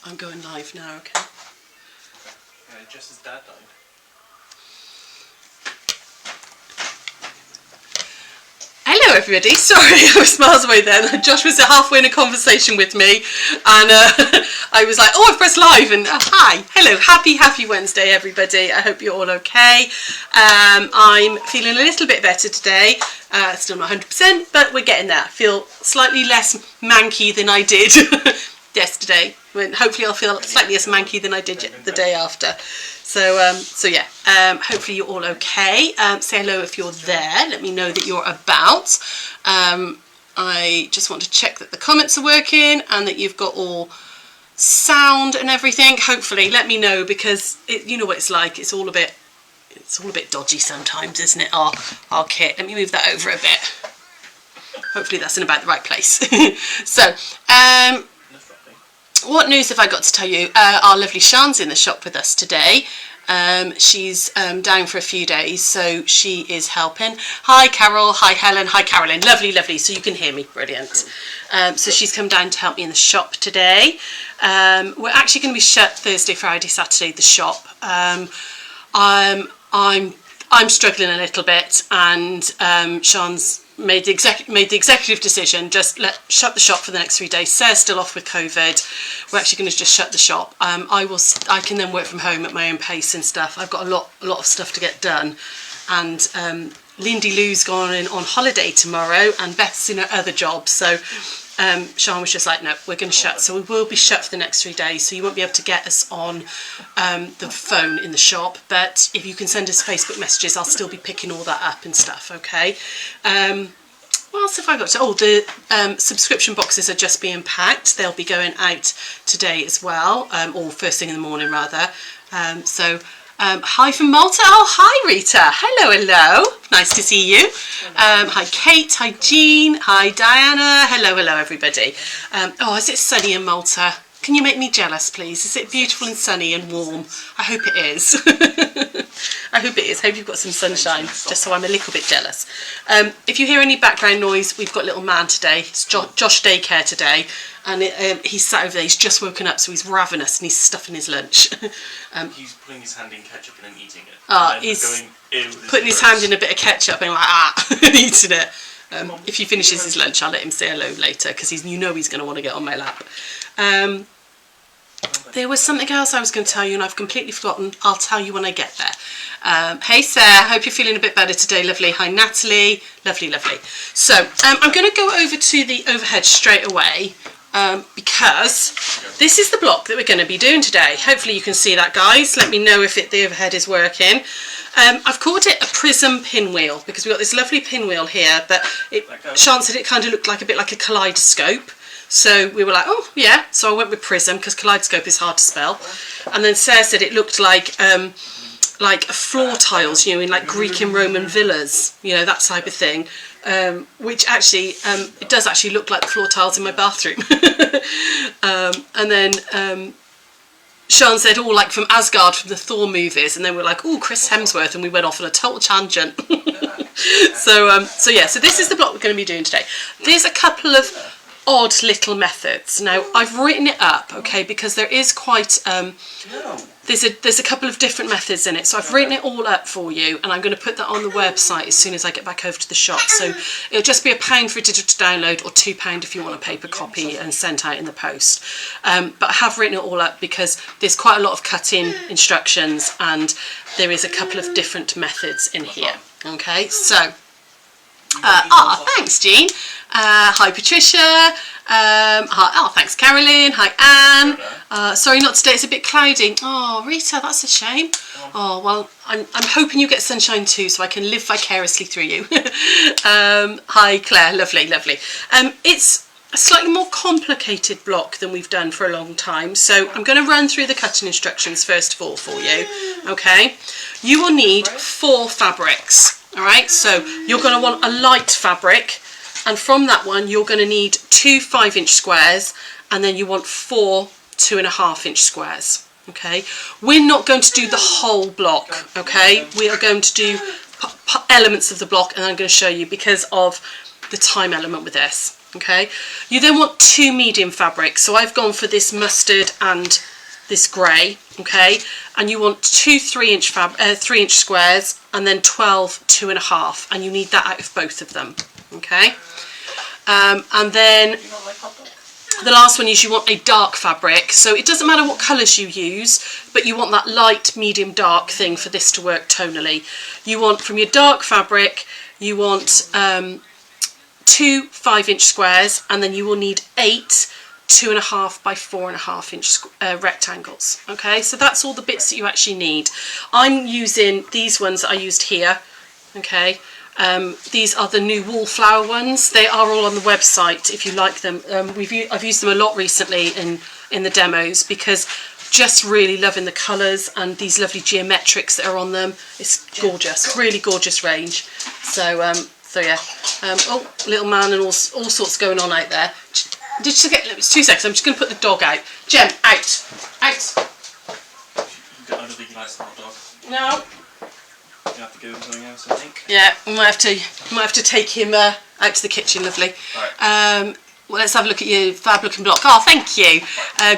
I'm going live now, okay? Jess's dad died. Hello everybody, sorry I was miles away then. Josh was halfway in a conversation with me and I was like, oh, I've pressed live and hi, hello, happy Wednesday everybody. I hope you're all okay. I'm feeling a little bit better today, still not 100%, but we're getting there. I feel slightly less manky than I did yesterday. Hopefully I'll feel slightly less manky than I did the day after. So yeah, hopefully you're all okay. Say hello if you're there. Let me know that you're about. I just want to check that the comments are working and that you've got all sound and everything. Hopefully, let me know because you know what it's like. It's all a bit dodgy sometimes, isn't it? Our kit. Let me move that over a bit. Hopefully that's in about the right place. So, what news have I got to tell you? Our lovely Sian's in the shop with us today. She's down for a few days, so she is helping. Hi Carol, hi Helen, hi Carolyn. Lovely, lovely. So you can hear me, brilliant. So she's come down to help me in the shop today. We're actually going to be shut Thursday, Friday, Saturday, the shop. I'm struggling a little bit, and Sian's made the executive decision, just shut the shop for the next 3 days. Sarah's still off with COVID. We're actually going to just shut the shop. I can then work from home at my own pace and stuff. I've got a lot of stuff to get done, and Lindy Lou's gone on holiday tomorrow, and Beth's in her other job. So Sian was just like, no, we're going to shut. So we will be shut for the next 3 days. So you won't be able to get us on the phone in the shop. But if you can send us Facebook messages, I'll still be picking all that up and stuff, okay? What else have I got? Oh, the subscription boxes are just being packed. They'll be going out today as well, or first thing in the morning rather. Hi from Malta. Oh, hi Rita. Hello. Nice to see you. Hi Kate. Hi Jean. Hi Diana. Hello everybody. Oh, is it sunny in Malta? Can you make me jealous, please? Is it beautiful and sunny and warm? I hope it is. I hope it is. Hope you've got some sunshine, just so I'm a little bit jealous. If you hear any background noise, we've got little man today. It's Josh daycare today, and he's sat over there. He's just woken up, so he's ravenous and he's stuffing his lunch. He's putting his hand in ketchup and then eating it. He's putting his hand in a bit of ketchup and like eating it. If he finishes his lunch, I'll let him say hello later because he's going to want to get on my lap. There was something else I was going to tell you and I've completely forgotten. I'll tell you when I get there. Hey Sarah, hope you're feeling a bit better today, lovely. Hi Natalie, lovely. So I'm going to go over to the overhead straight away because this is the block that we're going to be doing today. Hopefully you can see that, guys. Let me know if the overhead is working. I've called it a Prism Pinwheel because we've got this lovely pinwheel here, but Sian said it kind of looked like a bit like a kaleidoscope. So we were like, oh yeah, so I went with Prism because kaleidoscope is hard to spell. And then Sarah said it looked like floor tiles, in like Greek and Roman villas, that type of thing. Which actually, it does actually look like the floor tiles in my bathroom. And then Sian said, oh, like from Asgard, from the Thor movies. And then we're like, oh, Chris Hemsworth, and we went off on a total tangent. So yeah, so this is the block we're going to be doing today. There's a couple of odd little methods. Now I've written it up, okay, because there is quite there's a couple of different methods in it, so I've written it all up for you and I'm going to put that on the website as soon as I get back over to the shop. So it'll just be £1 for a digital download or £2 if you want a paper copy and sent out in the post. But I have written it all up because there's quite a lot of cutting instructions and there is a couple of different methods in here, okay. So thanks Jean. Hi Patricia. Hi, thanks Carolyn. Hi Anne. Sorry not today, it's a bit cloudy. Oh Rita, that's a shame. Oh well, I'm hoping you get sunshine too so I can live vicariously through you. Hi Claire, lovely. It's a slightly more complicated block than we've done for a long time, so I'm going to run through the cutting instructions first of all for you, okay. You will need 4 fabrics. Alright, so you're going to want a light fabric, and from that one you're going to need 2 5-inch squares, and then you want 4 2.5-inch squares, okay. We're not going to do the whole block, okay. We are going to do elements of the block, and I'm going to show you because of the time element with this. Okay, you then want 2 medium fabrics. So I've gone for this mustard and this grey. Okay, and you want 2 3-inch squares, and then 12 2.5, and you need that out of both of them. Okay, and then the last one is you want a dark fabric. So it doesn't matter what colours you use, but you want that light, medium, dark thing for this to work tonally. You want, from your dark fabric, you want 2 5-inch squares, and then you will need 8 2.5 by 4.5 inch rectangles. Okay, so that's all the bits that you actually need. I'm using these ones that I used here. Okay, these are the new wallflower ones. They are all on the website if you like them. I've used them a lot recently in the demos, because just really loving the colours and these lovely geometrics that are on them. It's gorgeous, really gorgeous range. So so yeah, oh, little man and all sorts going on out there. Did you get? It's 2 seconds. I'm just going to put the dog out. Jem, out, out. I don't think he likes the hot dog. No. You have to give him something else, I think. Yeah, we might have to take him out to the kitchen. Lovely. Right. Well, let's have a look at your fab-looking block. Oh, thank you.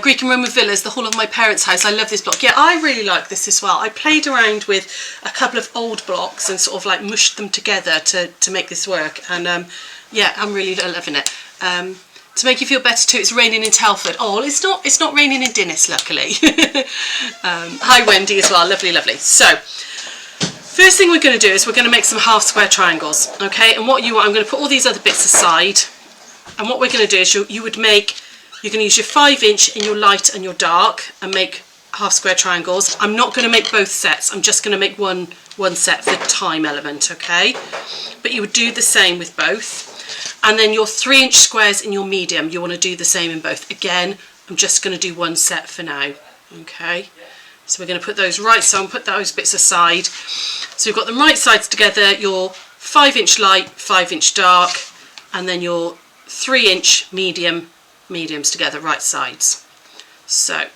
Greek and Roman Villas, the hall of my parents' house. I love this block. Yeah, I really like this as well. I played around with a couple of old blocks and sort of like mushed them together to make this work. And yeah, I'm really loving it. To make you feel better too, it's raining in Telford. Oh, it's not raining in Dinnis, luckily. Hi, Wendy as well. Lovely, lovely. So, first thing we're going to do is we're going to make some half square triangles. Okay, and what you want, I'm going to put all these other bits aside. And what we're going to do is you're going to use your 5-inch in your light and your dark and make half square triangles. I'm not going to make both sets. I'm just going to make one set for the time element, okay? But you would do the same with both. And then your 3-inch squares in your medium, you want to do the same in both. Again, I'm just going to do one set for now, okay? So we're going to put those so I'll put those bits aside. So we've got them right sides together, your 5-inch light, 5-inch dark, and then your 3-inch mediums together, right sides. So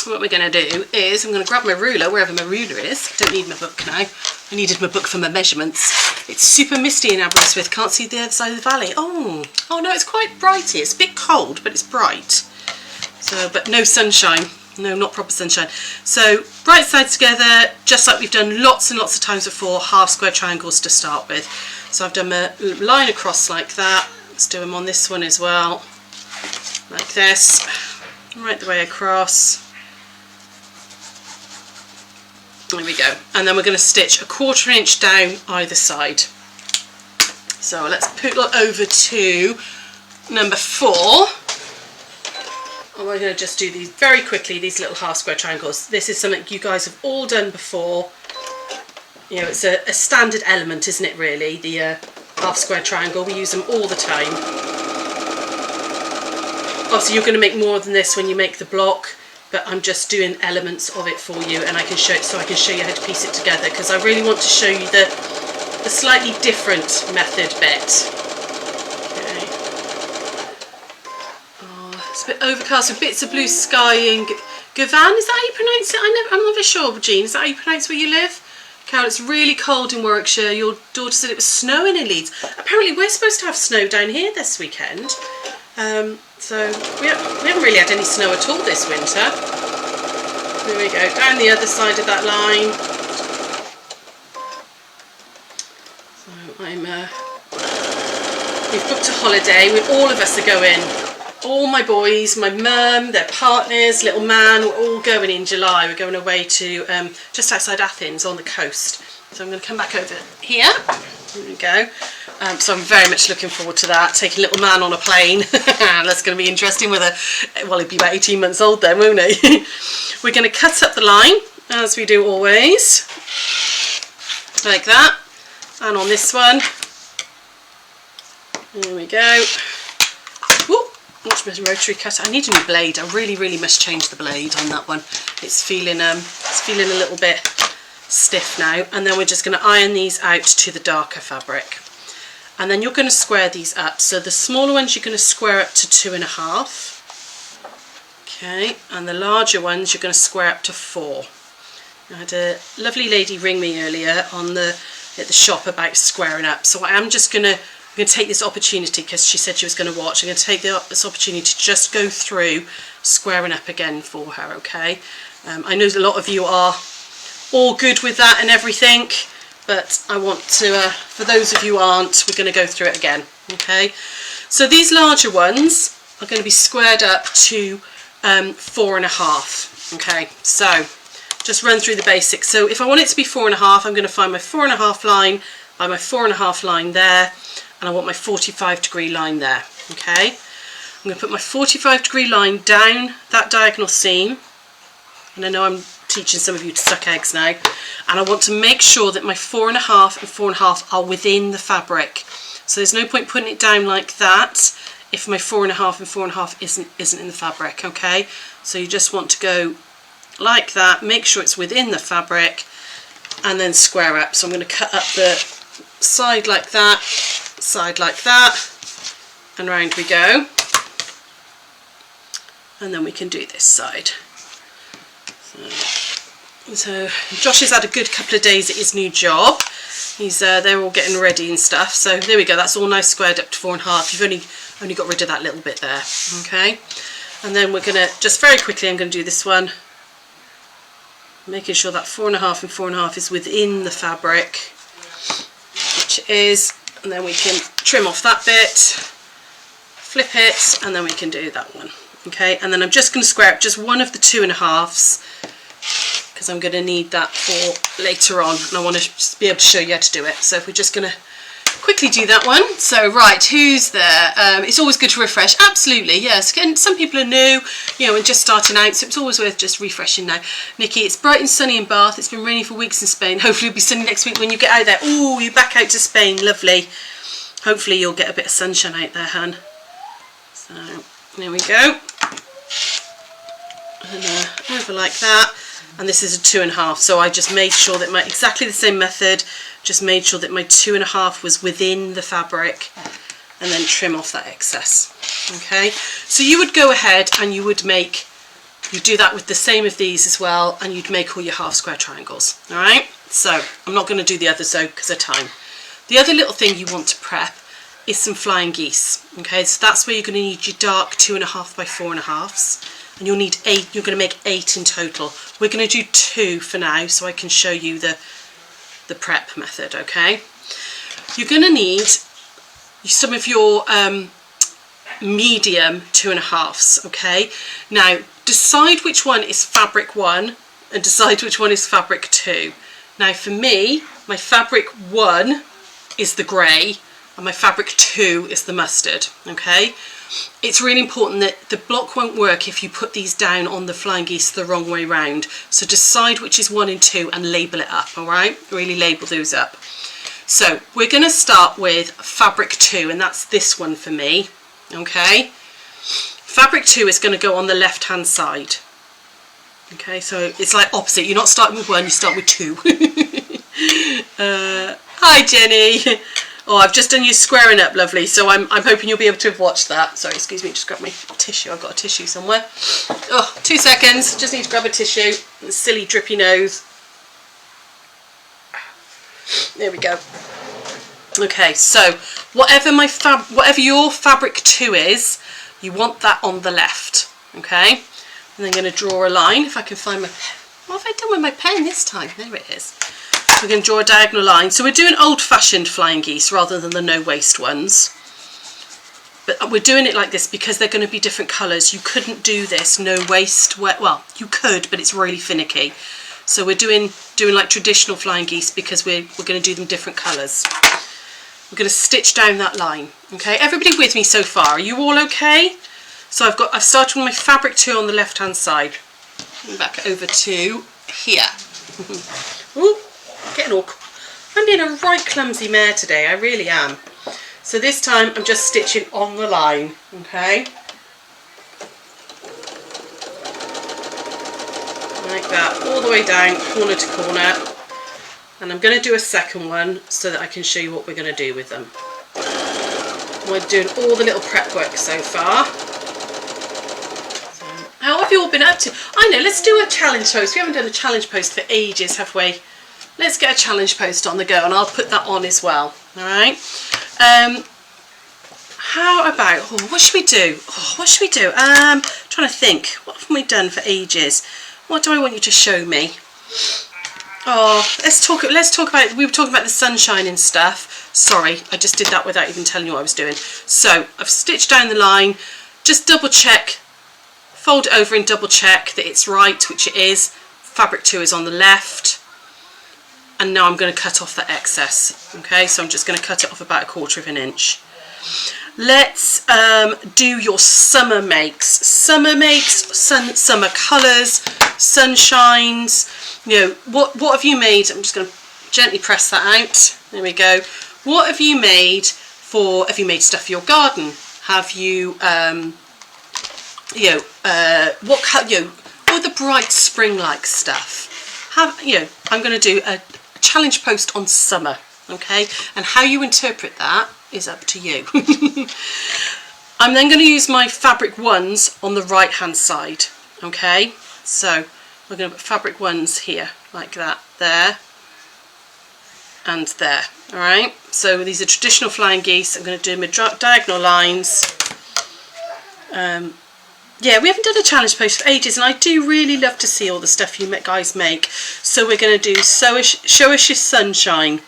what we're going to do is I'm going to grab my ruler, wherever my ruler is. I don't need my book now. I needed my book for my measurements. It's super misty in Aberystwyth, can't see the other side of the valley. Oh no, it's quite brighty. It's a bit cold, but it's bright. So, but no sunshine. No, not proper sunshine. So right sides together, just like we've done lots and lots of times before, half square triangles to start with. So I've done a line across like that. Let's do them on this one as well, like this, right the way across. There we go. And then we're going to stitch a 1/4 inch down either side. So let's put over to number 4. And we're going to just do these very quickly, these little half square triangles. This is something you guys have all done before. You know, it's a standard element, isn't it, really? The half square triangle, we use them all the time. Obviously you're going to make more than this when you make the block, but I'm just doing elements of it for you, and I can show you how to piece it together, because I really want to show you the slightly different method bit. Okay. Oh, it's a bit overcast with bits of blue sky in Govan, is that how you pronounce it? I'm never sure, Jean, is that how you pronounce where you live? Carol, it's really cold in Warwickshire. Your daughter said it was snowing in Leeds. Apparently we're supposed to have snow down here this weekend. So we haven't really had any snow at all this winter. There we go, down the other side of that line. So we've booked a holiday. All of us are going. All my boys, my mum, their partners, little man, we're all going in July. We're going away to just outside Athens on the coast. So I'm going to come back over here. There we go. So I'm very much looking forward to that, taking little man on a plane. That's going to be interesting with well, he'll be about 18 months old then, won't he? We're going to cut up the line, as we do always, like that. And on this one, there we go. Whoop. Watch my rotary cutter. I need a new blade. I really must change the blade on that one. It's feeling a little bit stiff now. And then we're just going to iron these out to the darker fabric. And then you're going to square these up. So the smaller ones you're going to square up to 2.5. Okay, and the larger ones you're going to square up to 4. I had a lovely lady ring me earlier at the shop about squaring up. So I am just going to I'm going to take this opportunity, because she said she was going to watch, I'm going to take this opportunity to just go through squaring up again for her, okay? I know a lot of you are all good with that and everything, but I want to, for those of you who aren't, we're going to go through it again, okay? So these larger ones are going to be squared up to 4.5, okay? So just run through the basics. So if I want it to be 4.5, I'm going to find my 4.5 line by my 4.5 line there, and I want my 45-degree line there, okay? I'm going to put my 45-degree line down that diagonal seam, and I know I'm teaching some of you to suck eggs now, and I want to make sure that my 4.5 and 4.5 are within the fabric. So there's no point putting it down like that if my 4.5 and 4.5 isn't in the fabric, okay? So you just want to go like that, make sure it's within the fabric, and then square up. So I'm going to cut up the side like that, and round we go. And then we can do this side. So Josh has had a good couple of days at his new job. They're all getting ready and stuff. So there we go, that's all nice squared up to 4.5. You've only got rid of that little bit there, okay? And then we're gonna, just very quickly, I'm gonna do this one, making sure that 4.5 and 4.5 is within the fabric, which it is, and then we can trim off that bit, flip it, and then we can do that one, okay? And then I'm just going to square up just one of the 2.5s, because I'm going to need that for later on, and I want to be able to show you how to do it. So if we're just going to quickly do that one. So right, who's there? It's always good to refresh. Absolutely, yes. And some people are new, you know, and just starting out, so it's always worth just refreshing now. Nikki, it's bright and sunny in Bath. It's been raining for weeks in Spain. Hopefully it'll be sunny next week when you get out there. Oh, you're back out to Spain. Lovely. Hopefully you'll get a bit of sunshine out there, hun. So there we go. And over like that. And this is a 2.5, so I just made sure that exactly the same method, just made sure that my 2.5 was within the fabric, and then trim off that excess. Okay, so you would go ahead and you do that with the same of these as well, and you'd make all your half square triangles. All right, so I'm not going to do the others though because of time. The other little thing you want to prep is some flying geese. Okay, so that's where you're going to need your dark 2.5 by 4.5s. And you'll need 8, you're going to make 8 in total. We're going to do 2 for now, so I can show you the prep method, okay? You're going to need some of your medium 2.5s, okay? Now, decide which one is fabric 1 and decide which one is fabric 2. Now, for me, my fabric 1 is the grey and my fabric 2 is the mustard, okay? It's really important that the block won't work if you put these down on the flying geese the wrong way round. So decide which is 1 and 2 and label it up, all right? Really label those up. So we're going to start with fabric 2, and that's this one for me, okay? Fabric 2 is going to go on the left-hand side. Okay, so it's like opposite. You're not starting with 1, you start with 2. Hi, Jenny. Oh, I've just done you squaring up, lovely. So I'm hoping you'll be able to have watched that. Sorry, excuse me, just grab my tissue. I've got a tissue somewhere. Oh, 2 seconds. Just need to grab a tissue. The silly drippy nose. There we go. Okay, so whatever your fabric 2 is, you want that on the left. Okay, and I'm going to draw a line. If I can find my pen. What have I done with my pen this time? There it is. We're going to draw a diagonal line. So we're doing old-fashioned flying geese rather than the no-waste ones. But we're doing it like this because they're going to be different colours. You couldn't do this no-waste. Well, you could, but it's really finicky. So we're doing like traditional flying geese because we're going to do them different colours. We're going to stitch down that line. Okay, everybody with me so far? Are you all okay? So I've started with my fabric 2 on the left-hand side. Back over to here. Ooh. Getting all, I'm being a right clumsy mare today, I really am. So this time I'm just stitching on the line, okay? Like that, all the way down, corner to corner. And I'm going to do a second one so that I can show you what we're going to do with them. We're doing all the little prep work so far. So, how have you all been up to? I know, let's do a challenge post. We haven't done a challenge post for ages, have we? Let's get a challenge post on the go, and I'll put that on as well. All right. how about, what should we do? Trying to think, what have we done for ages? What do I want you to show me? Oh, let's talk about, we were talking about the sunshine and stuff. Sorry, I just did that without even telling you what I was doing. So I've stitched down the line, just double check, fold it over and double check that it's right, which it is. Fabric 2 is on the left. And now I'm going to cut off that excess. Okay, so I'm just going to cut it off about 1/4 of an inch. Let's do your summer makes. Summer colours, sunshines. You know, what have you made? I'm just going to gently press that out. There we go. What have you made have you made stuff for your garden? Have you, what are the bright spring-like stuff? I'm going to do a challenge post on summer, okay? And how you interpret that is up to you. I'm then going to use my fabric ones on the right hand side, okay? So we're going to put fabric ones here, like that, there, and there, all right? So these are traditional flying geese. I'm going to do my diagonal lines. Yeah, we haven't done a challenge post for ages, and I do really love to see all the stuff you guys make. So we're going to do show us your sunshine,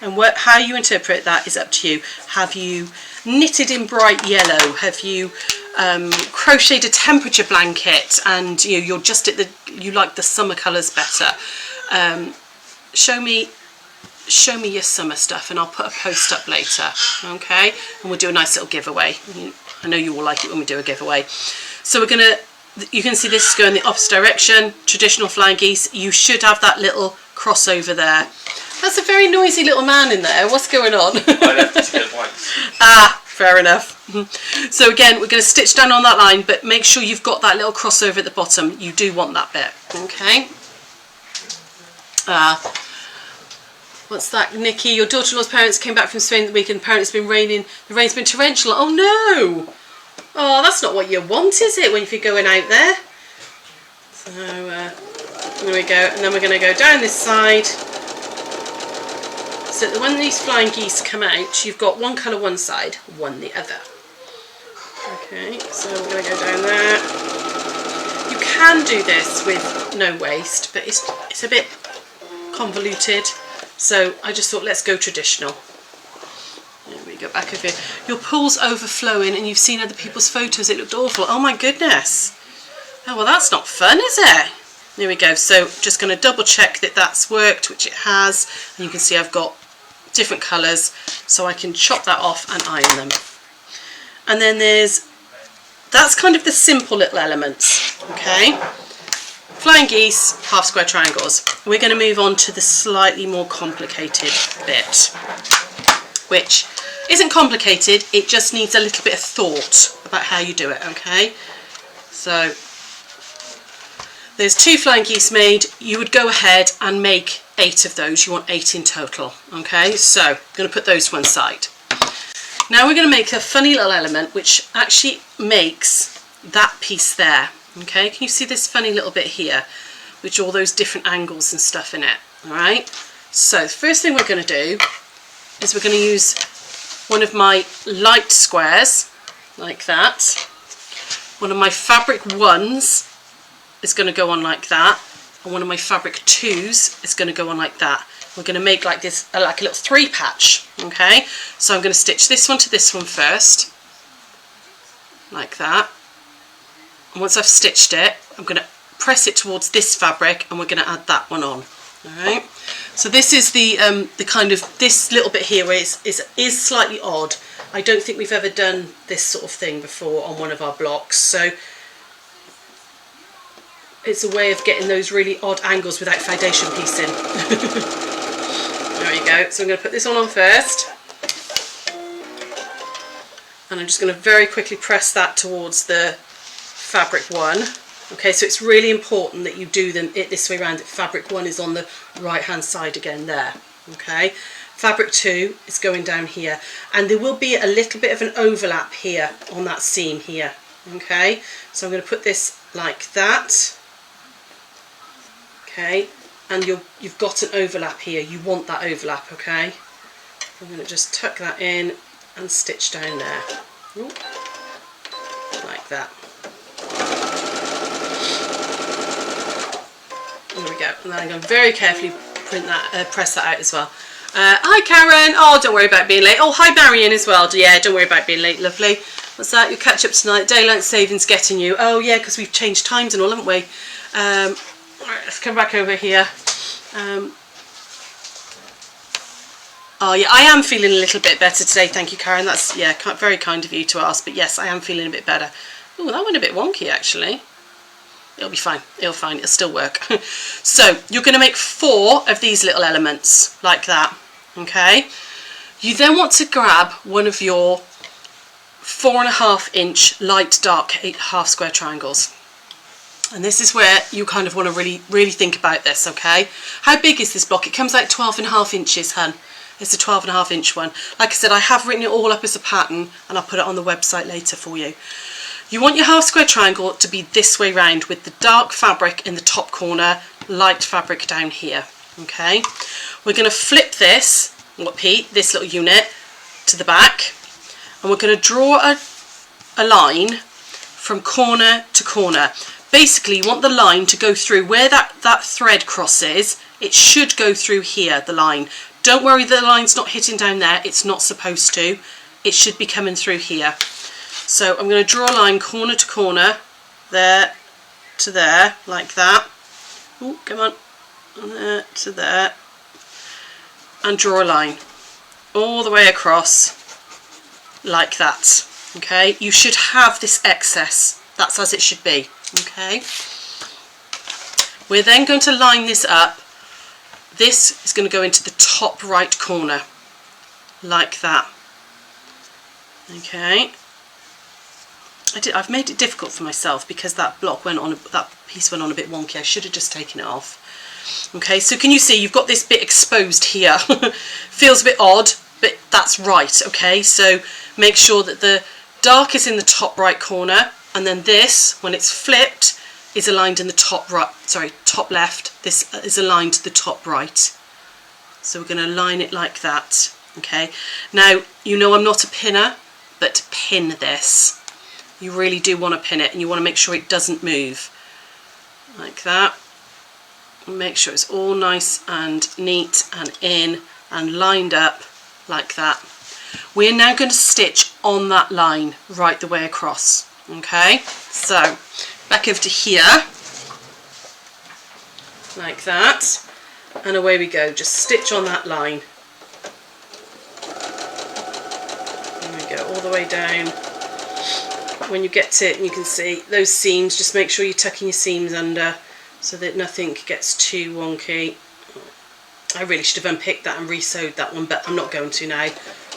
and how you interpret that is up to you. Have you knitted in bright yellow? Have you crocheted a temperature blanket, and you're just you like the summer colours better? Show me your summer stuff, and I'll put a post up later, okay? And we'll do a nice little giveaway. I know you all like it when we do a giveaway. So you can see this is going the opposite direction, traditional flying geese. You should have that little crossover there. That's a very noisy little man in there. What's going on? I left it to get whites. Ah, fair enough. So again, we're going to stitch down on that line, but make sure you've got that little crossover at the bottom. You do want that bit, okay? What's that, Nikki? Your daughter-in-law's parents came back from Spain the weekend. Apparently it's been raining. The rain's been torrential. Oh no! Oh, that's not what you want, is it, if you're going out there? So, there we go. And then we're going to go down this side. So that when these flying geese come out, you've got one colour one side, one the other. Okay, so we're going to go down there. You can do this with no waste, but it's a bit convoluted. So I just thought, let's go traditional. There we go, back over here. Your pool's overflowing, and you've seen other people's photos. It looked awful. Oh my goodness. Oh, well, that's not fun, is it? There we go. So just going to double check that that's worked, which it has. And you can see I've got different colours, so I can chop that off and iron them. And then that's kind of the simple little elements, okay? Flying geese, half square triangles. We're going to move on to the slightly more complicated bit, which isn't complicated, it just needs a little bit of thought about how you do it, okay? So there's 2 flying geese made. You would go ahead and make 8 of those. You want 8 in total, okay? So I'm going to put those to one side. Now we're going to make a funny little element which actually makes that piece there, okay? Can you see this funny little bit here, which all those different angles and stuff in it, all right? So the first thing we're going to do is we're going to use one of my light squares, like that. One of my fabric ones is going to go on like that, and one of my fabric 2s is going to go on like that. We're going to make like this, like a little 3 patch, okay? So I'm going to stitch this one to this one first, like that. And once I've stitched it, I'm going to press it towards this fabric, and we're going to add that one on. All right. So this is the kind of, this little bit here is slightly odd. I don't think we've ever done this sort of thing before on one of our blocks. So it's a way of getting those really odd angles without foundation piecing. There we go. So I'm going to put this one on first. And I'm just going to very quickly press that towards the fabric one. Okay, so it's really important that you do it this way around, that fabric 1 is on the right hand side again there, okay? Fabric 2 is going down here, and there will be a little bit of an overlap here on that seam here, okay? So I'm going to put this like that, okay? And you've got an overlap here, you want that overlap, okay? I'm going to just tuck that in and stitch down there, Ooh. Like that. There we go. And then I'm going to very carefully press that out as well. Hi Karen. Oh, don't worry about being late. Oh, hi Marion as well. Yeah, don't worry about being late, lovely. What's that? You'll catch up tonight. Daylight savings getting you. Oh yeah, because we've changed times and all, haven't we? Right, let's come back over here. Oh yeah, I am feeling a little bit better today. Thank you, Karen. That's, yeah, very kind of you to ask. But yes, I am feeling a bit better. Oh, that went a bit wonky actually. It'll be fine. It'll still work. So you're going to make 4 of these little elements like that. Okay. You then want to grab one of your 4.5 inch light dark half square triangles. And this is where you kind of want to really think about this. Okay. How big is this block? It comes out 12.5 inches, hun. It's a 12.5 inch one. Like I said, I have written it all up as a pattern and I'll put it on the website later for you. You want your half square triangle to be this way round with the dark fabric in the top corner, light fabric down here. Okay, we're going to flip this, this little unit to the back, and we're going to draw a line from corner to corner. Basically, you want the line to go through where that thread crosses. It should go through here, the line. Don't worry, the line's not hitting down there. It's not supposed to. It should be coming through here. So I'm going to draw a line corner to corner, there to there, like that. Oh, come on, there to there, and draw a line all the way across, like that. Okay, you should have this excess. That's as it should be. Okay. We're then going to line this up. This is going to go into the top right corner, like that. Okay. I've made it difficult for myself because that piece went on a bit wonky. I should have just taken it off. Okay, so can you see you've got this bit exposed here? Feels a bit odd, but that's right. Okay, so make sure that the dark is in the top right corner, and then this, when it's flipped, is aligned in the top left. This is aligned to the top right. So we're going to line it like that. Okay, now you know I'm not a pinner, but to pin this, you really do want to pin it, and you want to make sure it doesn't move, like that. Make sure it's all nice and neat and in and lined up like that. We're now going to stitch on that line right the way across. Okay, so back over to here, like that, and away we go. Just stitch on that line. There we go, all the way down. When you get to it, and you can see those seams, just make sure you're tucking your seams under so that nothing gets too wonky. I really should have unpicked that and re-sewed that one, but I'm not going to now.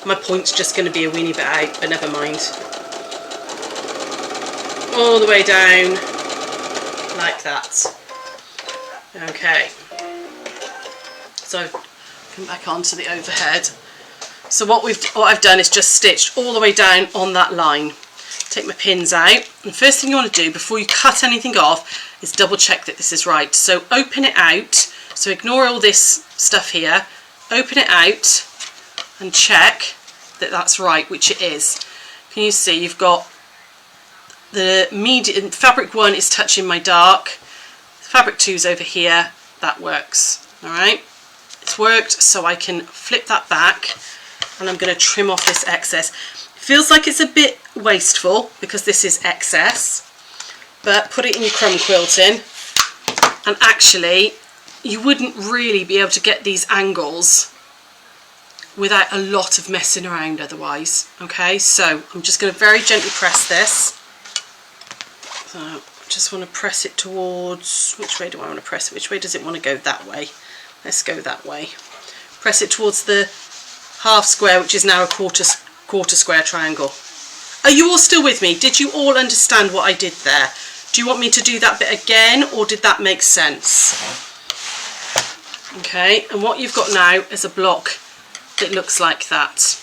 My point's just going to be a weeny bit out, but never mind. All the way down, like that. Okay. So, come back onto the overhead. So what I've done is just stitched all the way down on that line. Take my pins out, and first thing you want to do before you cut anything off is double check that this is right. So open it out, so ignore all this stuff here, open it out and check that that's right, which it is. Can you see you've got the medium, fabric 1 is touching my dark, fabric 2 is over here. That works. Alright, it's worked, so I can flip that back, and I'm going to trim off this excess. Feels like it's a bit wasteful because this is excess, but put it in your crumb quilting, and actually you wouldn't really be able to get these angles without a lot of messing around otherwise. Okay, so I'm just going to very gently press this. So I just want to press it towards, which way do I want to press it? Which way does it want to go? That way. Let's go that way. Press it towards the half square, which is now a quarter square triangle. Are you all still with me? Did you all understand what I did there? Do you want me to do that bit again, or did that make sense? Okay, and what you've got now is a block that looks like that.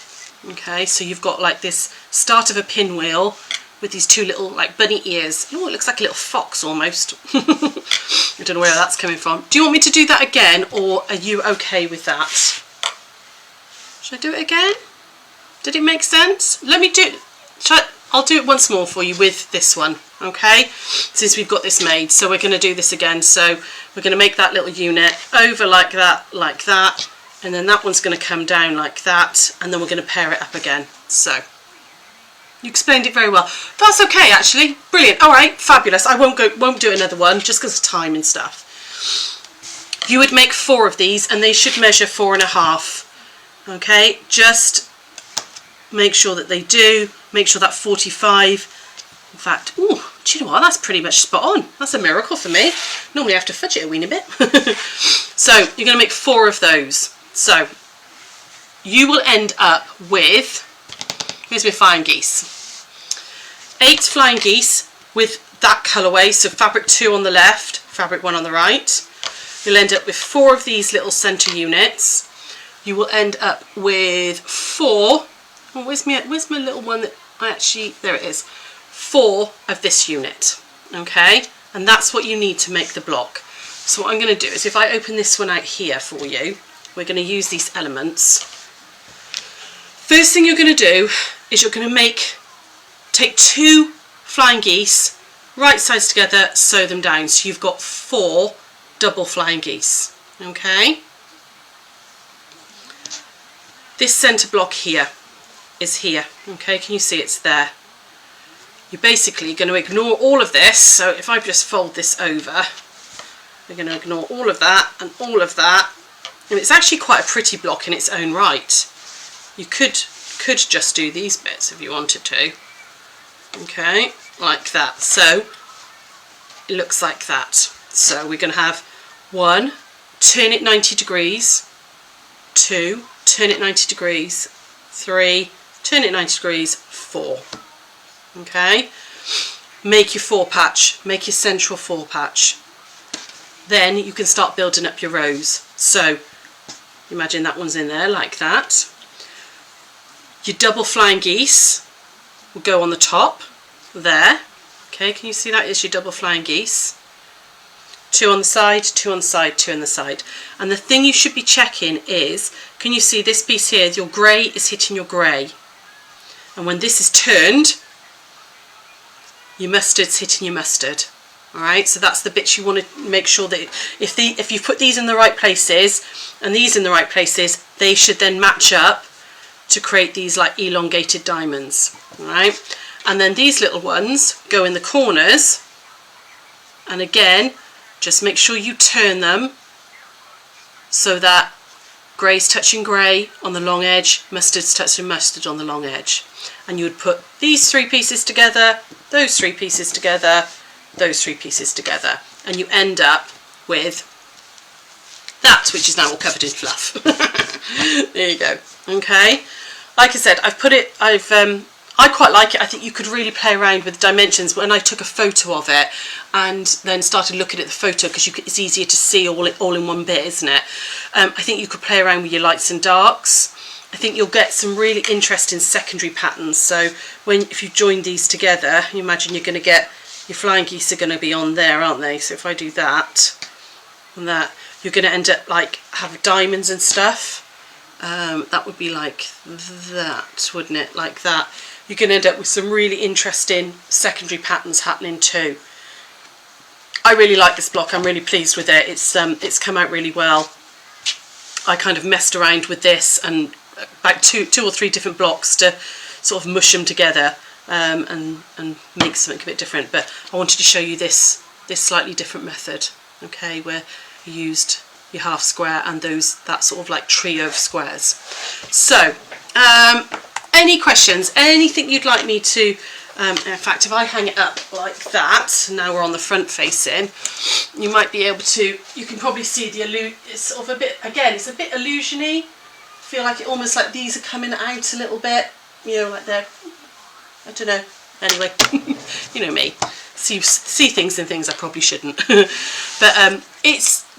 Okay, so you've got like this start of a pinwheel with these two little like bunny ears. Oh, it looks like a little fox almost. I don't know where that's coming from. Do you want me to do that again, or are you okay with that? Should I do it again? Did it make sense? Let me do... I'll do it once more for you with this one, okay, since we've got this made. So we're going to do this again. So we're going to make that little unit over like that, and then that one's going to come down like that, and then we're going to pair it up again. So you explained it very well. That's okay, actually. Brilliant. All right, fabulous. I won't do another one just because of time and stuff. You would make 4 of these, and they should measure 4.5. Okay, just make sure that they do. Make sure that 45. In fact, ooh, do you know what? That's pretty much spot on. That's a miracle for me. Normally I have to fudge it a weeny bit. So you're going to make 4 of those. So you will end up with, here's my flying geese. 8 flying geese with that colourway. So fabric 2 on the left, fabric 1 on the right. You'll end up with 4 of these little centre units. You will end up with 4. Oh, where's my little one that I actually, there it is. 4 of this unit, okay? And that's what you need to make the block. So what I'm going to do is, if I open this one out here for you, we're going to use these elements. First thing you're going to do is you're going to take 2 flying geese, right sides together, sew them down. So you've got 4 double flying geese, okay? This centre block here is here, okay? Can you see it's there? You're basically going to ignore all of this. So if I just fold this over, we're going to ignore all of that and all of that. And it's actually quite a pretty block in its own right. You could just do these bits if you wanted to. Okay, like that. So it looks like that. So we're going to have 1, turn it 90 degrees, 2, turn it 90 degrees, 3, turn it 90 degrees, 4. Okay, make your 4 patch, make your central 4 patch. Then you can start building up your rows. So imagine that one's in there like that. Your double flying geese will go on the top there. Okay, can you see that is your double flying geese? 2 on the side, 2 on the side, 2 on the side. And the thing you should be checking is, can you see this piece here, your grey is hitting your grey. And when this is turned, your mustard's hitting your mustard. Alright, so that's the bits you want to make sure that if you put these in the right places and these in the right places, they should then match up to create these like elongated diamonds. Alright, and then these little ones go in the corners, and again, just make sure you turn them so that grey's touching grey on the long edge, mustard's touching mustard on the long edge. And you would put these 3 pieces together, those 3 pieces together, those 3 pieces together, and you end up with that, which is now all covered in fluff. There you go. Okay, like I said, I quite like it. I think you could really play around with dimensions. When I took a photo of it and then started looking at the photo, because it's easier to see all in one bit, isn't it? I think you could play around with your lights and darks. I think you'll get some really interesting secondary patterns. So if you join these together, you imagine you're going to get your flying geese are going to be on there, aren't they? So if I do that and that, you're going to end up like have diamonds and stuff. That would be like that, wouldn't it? Like that. You're going to end up with some really interesting secondary patterns happening too. I really like this block. I'm really pleased with it. It's come out really well. I kind of messed around with this and about two or three different blocks to sort of mush them together and make something a bit different. But I wanted to show you this slightly different method, okay, where you used your half square and that sort of like trio of squares. So any questions, anything you'd like me to, in fact, if I hang it up like that, now we're on the front facing, you might be able to, you can probably see it's sort of a bit, again, it's a bit illusion-y. I feel like it almost like these are coming out a little bit, you know, like they're, I don't know, anyway, you know me, see things and things I probably shouldn't. But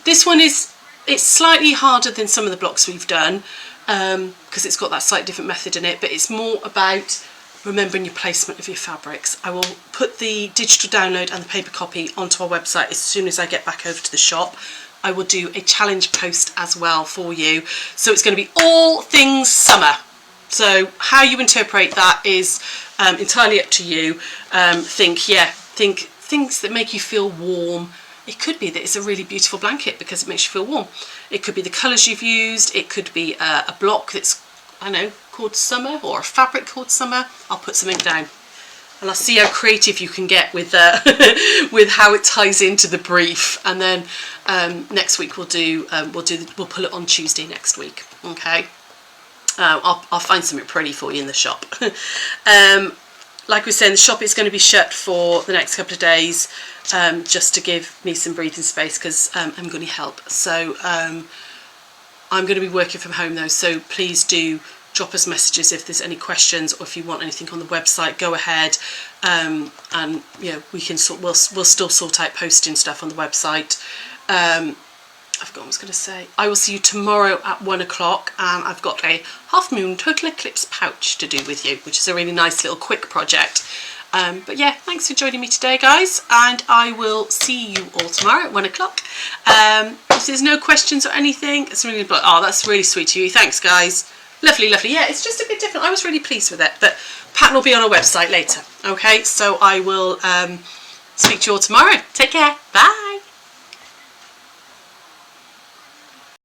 this one is, it's slightly harder than some of the blocks we've done, because it's got that slightly different method in it, but it's more about remembering your placement of your fabrics. I will put the digital download and the paper copy onto our website as soon as I get back over to the shop. I will do a challenge post as well for you. So it's going to be all things summer. So how you interpret that is entirely up to you. Think things that make you feel warm. It could be that it's a really beautiful blanket because it makes you feel warm. It could be the colours you've used. It could be a block that's, I don't know, called summer, or a fabric called summer. I'll put something down, and I'll see how creative you can get with with how it ties into the brief. And then next week we'll pull it on Tuesday next week. Okay. I'll find something pretty for you in the shop. Like we said, the shop is going to be shut for the next couple of days, just to give me some breathing space, because I'm going to help. So I'm going to be working from home though, so please do drop us messages if there's any questions, or if you want anything on the website, go ahead. And we can we'll still sort out posting stuff on the website. I forgot what I was going to say. I will see you tomorrow at 1 o'clock, and I've got a half moon total eclipse pouch to do with you, which is a really nice little quick project. But yeah, thanks for joining me today, guys, and I will see you all tomorrow at 1 o'clock. If there's no questions or anything, it's really, oh, that's really sweet of you. Thanks, guys. Lovely, lovely. Yeah, it's just a bit different. I was really pleased with it, but pattern will be on our website later. Okay, so I will speak to you all tomorrow. Take care. Bye.